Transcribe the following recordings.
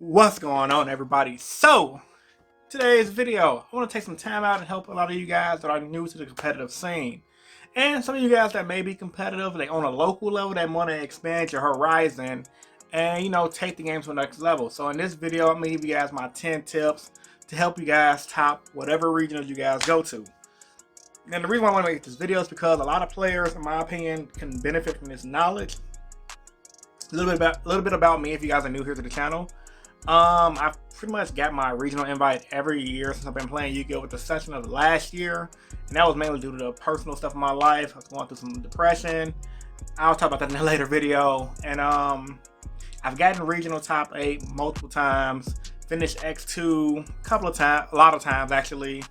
What's going on, everybody? So today's video, I want to take some time out and help a lot of you guys that are new to the competitive scene, and some of you guys that may be competitive, like on a local level, that want to expand your horizon and take the game to the next level. So in this video, I'm gonna give you guys my 10 tips to help you guys top whatever regionals you guys go to. And the reason why I want to make this video is because a lot of players, in my opinion, can benefit from this knowledge. A little bit about me if you guys are new here to the channel. I've pretty much got my regional invite every year since I've been playing Yu-Gi-Oh! With the exception of last year, and that was mainly due to the personal stuff in my life. I was going through some depression. I'll talk about that in a later video. And I've gotten regional top 8 multiple times, finished X2 a lot of times actually,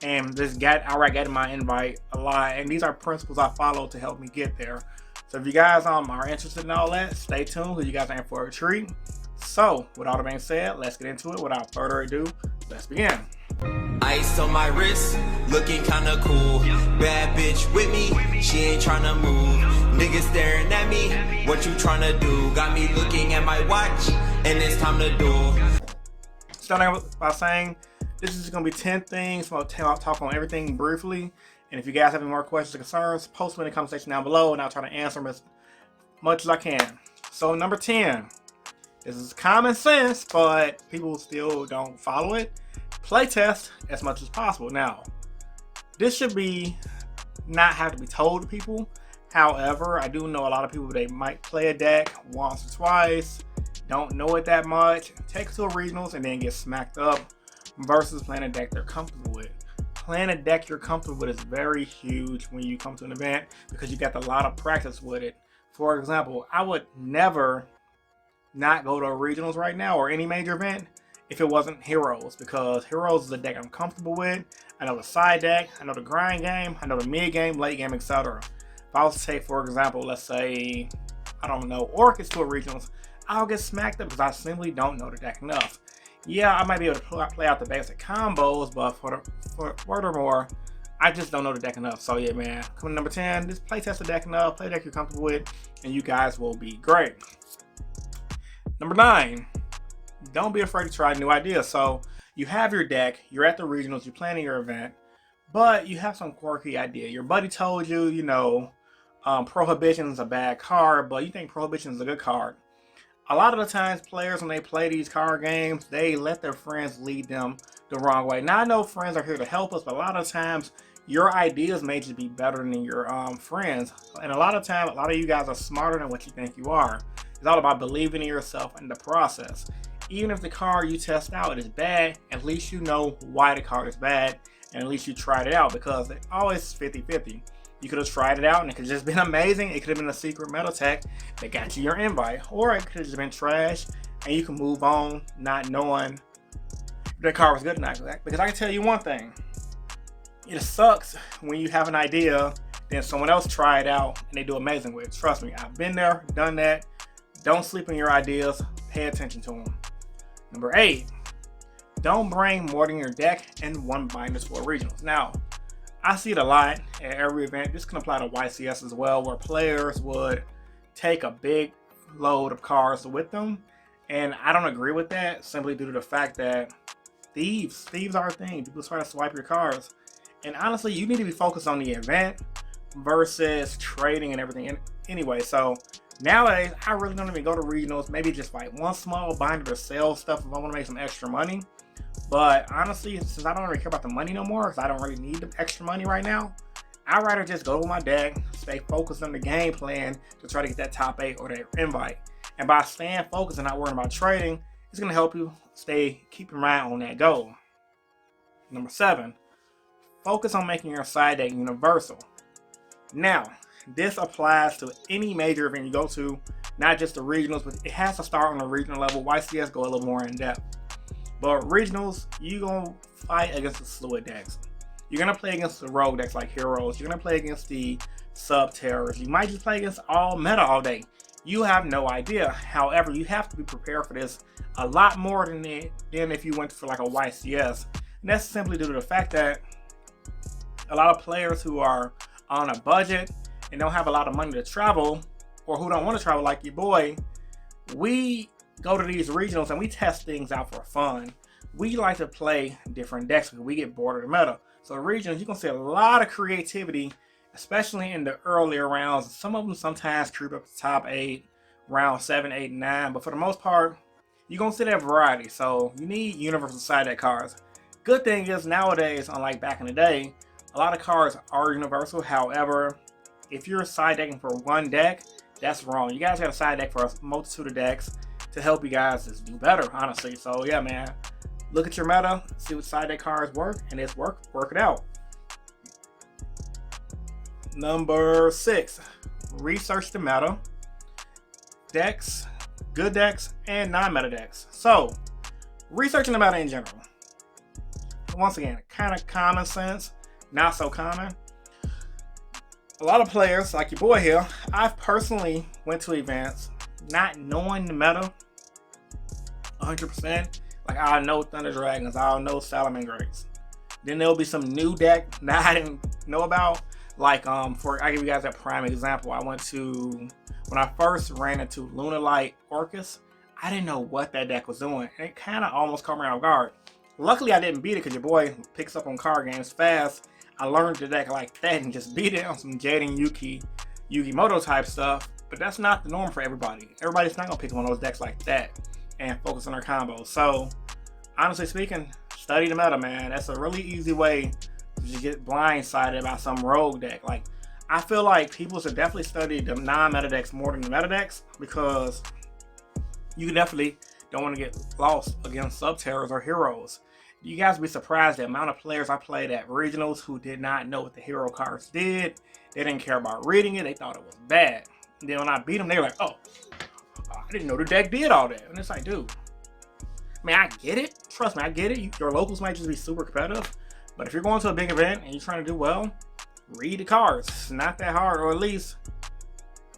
and just outright getting my invite a lot. And these are principles I follow to help me get there. So if you guys are interested in all that, stay tuned because you guys are in for a treat. So, with all that being said, let's get into it. Without further ado, let's begin. Ice on my wrist, looking kinda cool. Bad bitch with me, she ain't tryna move. Niggas staring at me, what you tryna do? Got me looking at my watch, and it's time to do. Starting out by saying, this is going to be 10 things. I'll talk on everything briefly. And if you guys have any more questions or concerns, post them in the comment section down below, and I'll try to answer them as much as I can. So, number 10. This is common sense, but people still don't follow it. Playtest as much as possible. Now, this should not have to be told to people. However, I do know a lot of people, they might play a deck once or twice, don't know it that much, take it to a regionals and then get smacked up, versus playing a deck they're comfortable with. Playing a deck you're comfortable with is very huge when you come to an event because you got a lot of practice with it. For example, I would never not go to regionals right now or any major event if it wasn't Heroes, because Heroes is a deck I'm comfortable with. I know the side deck, I know the grind game, I know the mid game, late game, etc. If I was to say, for example, let's say, I don't know, Orchis to a regionals, I'll get smacked up because I simply don't know the deck enough. Yeah, I might be able to play out the basic combos, but furthermore, I just don't know the deck enough. So yeah, man, coming to number 10, just play test the deck enough, play a deck you're comfortable with, and you guys will be great. Number 9, don't be afraid to try new ideas. So you have your deck, you're at the regionals, you're planning your event, but you have some quirky idea. Your buddy told you, Prohibition is a bad card, but you think Prohibition is a good card. A lot of the times players, when they play these card games, they let their friends lead them the wrong way. Now I know friends are here to help us, but a lot of times your ideas may just be better than your friends. And a lot of times, a lot of you guys are smarter than what you think you are. It's all about believing in yourself and the process. Even if the card you test out is bad, at least you know why the card is bad, and at least you tried it out, because it's always 50-50. You could have tried it out and it could have just been amazing. It could have been a secret meta tech that got you your invite, or it could have just been trash and you can move on not knowing if the card was good or not. Because I can tell you one thing, it sucks when you have an idea, then someone else try it out and they do amazing with it. Trust me, I've been there, done that. Don't sleep on your ideas, pay attention to them. Number 8, don't bring more than your deck and one binder for regionals. Now, I see it a lot at every event. This can apply to YCS as well, where players would take a big load of cards with them. And I don't agree with that, simply due to the fact that thieves are a thing. People try to swipe your cards. And honestly, you need to be focused on the event versus trading and everything. Anyway, so nowadays, I really don't even go to regionals. Maybe just like one small binder to sell stuff if I want to make some extra money. But honestly, since I don't really care about the money no more, because I don't really need the extra money right now, I'd rather just go with my deck, stay focused on the game plan to try to get that top 8 or that invite. And by staying focused and not worrying about trading, it's going to help you keep your mind on that goal. Number 7, focus on making your side deck universal. Now, this applies to any major event you go to, not just the regionals, but it has to start on the regional level. YCS go a little more in depth. But regionals, you're going to fight against the fluid decks. You're going to play against the rogue decks like Heroes. You're going to play against the sub-terrors. You might just play against all meta all day. You have no idea. However, you have to be prepared for this a lot more than if you went for like a YCS. And that's simply due to the fact that a lot of players who are on a budget and don't have a lot of money to travel, or who don't want to travel like your boy, we go to these regionals and we test things out for fun. We like to play different decks because we get bored of the meta. So the regionals, you can see a lot of creativity, especially in the earlier rounds. Some of them sometimes creep up to top 8, round 7, 8, 9. But for the most part, you're going to see that variety. So you need universal side deck cards. Good thing is nowadays, unlike back in the day, a lot of cards are universal. However, if you're side decking for one deck, that's wrong. You guys got to side deck for a multitude of decks to help you guys just do better, honestly. So yeah, man, look at your meta, see what side deck cards work, and it's work it out. Number 6, research the meta, decks, good decks, and non-meta decks. So, researching the meta in general. Once again, kind of common sense, not so common. A lot of players, like your boy here, I've personally went to events not knowing the meta 100%. Like, I'll know Thunder Dragons, I'll know Salamangreats. Then there'll be some new deck that I didn't know about. Like, I give you guys a prime example. When I first ran into Lunalight Orcus, I didn't know what that deck was doing. And it kind of almost caught me off guard. Luckily, I didn't beat it because your boy picks up on card games fast. I learned the deck like that and just beat it on some Jaden Yugimoto type stuff. But that's not the norm for everybody. Everybody's not going to pick one of those decks like that and focus on their combos. So, honestly speaking, study the meta, man. That's a really easy way to just get blindsided about some rogue deck. Like, I feel like people should definitely study the non-meta decks more than the meta decks, because you definitely don't want to get lost against sub-terrors or heroes. You guys be surprised the amount of players I played at regionals who did not know what the hero cards did. They didn't care about reading it. They thought it was bad. And then when I beat them, they were like, oh, I didn't know the deck did all that. And it's like, dude, I mean, I get it. Trust me, I get it. Your locals might just be super competitive. But if you're going to a big event and you're trying to do well, read the cards. It's not that hard, or at least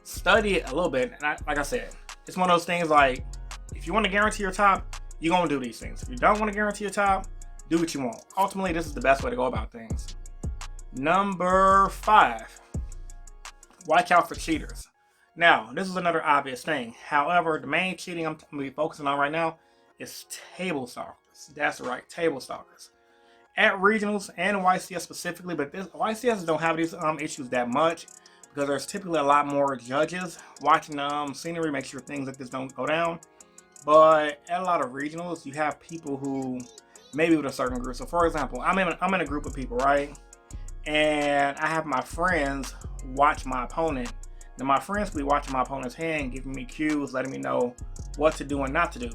study it a little bit. And like I said, it's one of those things like, if you want to guarantee your top, you're going to do these things. If you don't want to guarantee your top, do what you want. Ultimately, this is the best way to go about things. Number 5, watch out for cheaters. Now, this is another obvious thing. However, the main cheating I'm going to be focusing on right now is table stalkers. That's right, table stalkers. At regionals and YCS specifically, but YCS don't have these issues that much because there's typically a lot more judges watching scenery, make sure things like this don't go down. But at a lot of regionals, you have people who maybe with a certain group. So for example, I'm in a group of people, right? And I have my friends watch my opponent. Now my friends will be watching my opponent's hand, giving me cues, letting me know what to do and not to do.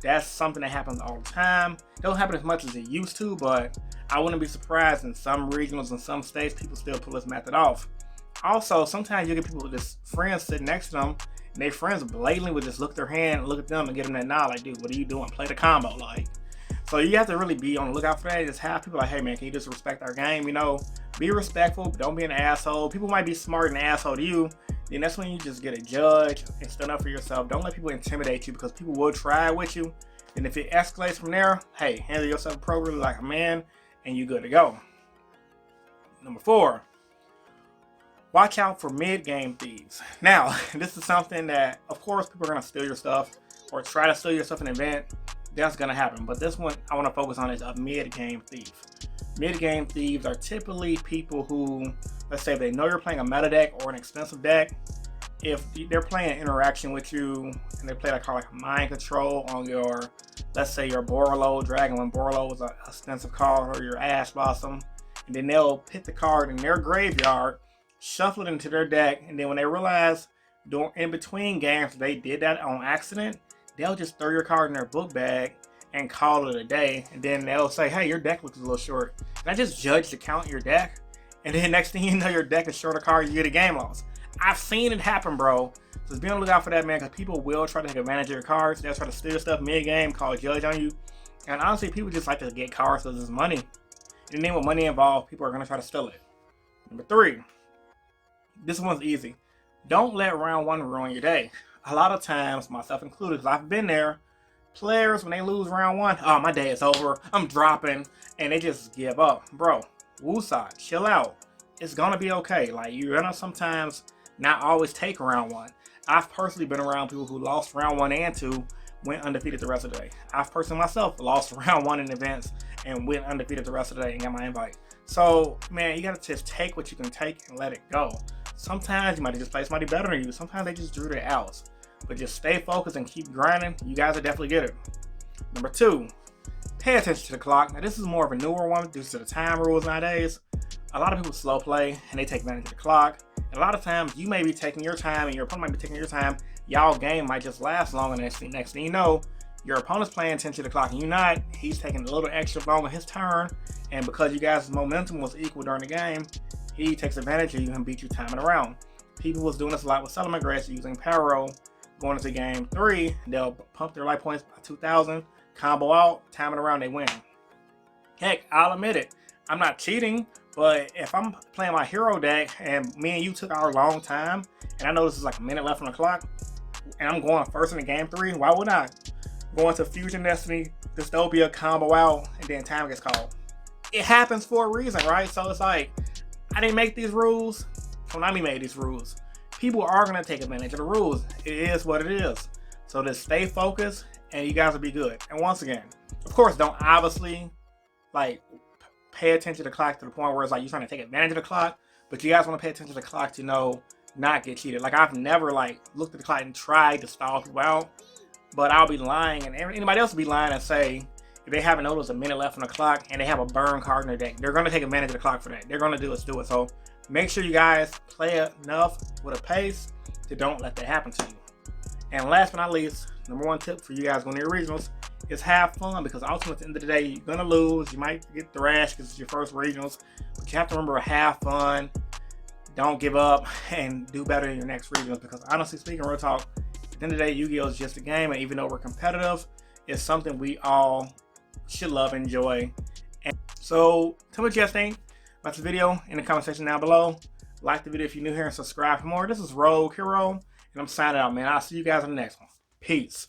That's something that happens all the time. It don't happen as much as it used to, but I wouldn't be surprised in some regionals and some states people still pull this method off. Also, sometimes you get people with just friends sitting next to them, and their friends blatantly would just look at their hand, look at them, and give them that nod, like, dude, what are you doing? Play the combo, like. So you have to really be on the lookout for that. Just have people like, hey man, can you just respect our game? You know, be respectful, but don't be an asshole. People might be smart and an asshole to you. Then that's when you just get a judge and stand up for yourself. Don't let people intimidate you, because people will try with you. And if it escalates from there, hey, handle yourself appropriately like a man, and you're good to go. Number 4, watch out for mid-game thieves. Now, this is something that, of course, people are going to steal your stuff or try to steal your stuff in an event. That's going to happen. But this one I want to focus on is a mid-game thief. Mid-game thieves are typically people who, let's say they know you're playing a meta deck or an expensive deck. If they're playing an interaction with you and they play a card like Mind Control on your, let's say your Borolo Dragon, when Borolo was an expensive card, or your Ash Blossom, and then they'll put the card in their graveyard, shuffle it into their deck, and then when they realize in between games they did that on accident, they'll just throw your card in their book bag and call it a day. And then they'll say, hey, your deck looks a little short. Can I just judge the count of your deck? And then next thing you know, your deck is short of cards, you get a game loss. I've seen it happen, bro. So just be on the lookout for that, man, because people will try to take advantage of your cards. They'll try to steal stuff mid-game, call a judge on you. And honestly, people just like to get cards because it's money. And then with money involved, people are going to try to steal it. Number 3, this one's easy. Don't let round 1 ruin your day. A lot of times, myself included, because I've been there, players, when they lose round 1, oh, my day is over, I'm dropping, and they just give up. Bro, woosah, chill out. It's gonna be okay. Like, you're gonna sometimes not always take round 1. I've personally been around people who lost round 1 and 2, went undefeated the rest of the day. I've personally myself lost round 1 in events and went undefeated the rest of the day and got my invite. So, man, you gotta just take what you can take and let it go. Sometimes you might just play somebody better than you. Sometimes they just drew their outs. But just stay focused and keep grinding. You guys will definitely get it. Number 2, pay attention to the clock. Now, this is more of a newer one due to the time rules nowadays. A lot of people slow play and they take advantage of the clock. And a lot of times you may be taking your time and your opponent might be taking your time. Y'all game might just last longer. And next thing you know, your opponent's paying attention to the clock and you're not. He's taking a little extra long on his turn. And because you guys' momentum was equal during the game, he takes advantage of you and beat you time and around. People was doing this a lot with Settlement Grace using Power Roll. Going into game 3, they'll pump their life points by 2,000, combo out, time it around, they win. Heck, I'll admit it. I'm not cheating, but if I'm playing my hero deck and me and you took our long time, and I know this is like a minute left on the clock, and I'm going first in the game 3, why would I go into Fusion Destiny, Dystopia, combo out, and then time gets called? It happens for a reason, right? So it's like, I didn't make these rules, Konami made these rules. People are going to take advantage of the rules. It is what it is. So just stay focused and you guys will be good. And once again, of course, don't obviously like pay attention to the clock to the point where it's like you're trying to take advantage of the clock, but you guys want to pay attention to the clock to know not get cheated. Like I've never like looked at the clock and tried to stall people out, but I'll be lying and anybody else will be lying and say if they haven't noticed a minute left on the clock and they have a burn card in their deck, they're going to take advantage of the clock for that. They're going to do it. So make sure you guys play enough with a pace to don't let that happen to you. And last but not least, number 1 tip for you guys going to your regionals is have fun, because ultimately at the end of the day, you're going to lose. You might get thrashed because it's your first regionals, but you have to remember to have fun, don't give up, and do better in your next regionals, because honestly speaking, real talk, at the end of the day, Yu-Gi-Oh! Is just a game, and even though we're competitive, it's something we all should love and enjoy. And so tell me what you guys think about the video in the comment section down below. Like the video if you're new here and subscribe for more. This is Rogue Hero, and I'm signing out, man. I'll see you guys in the next one. Peace.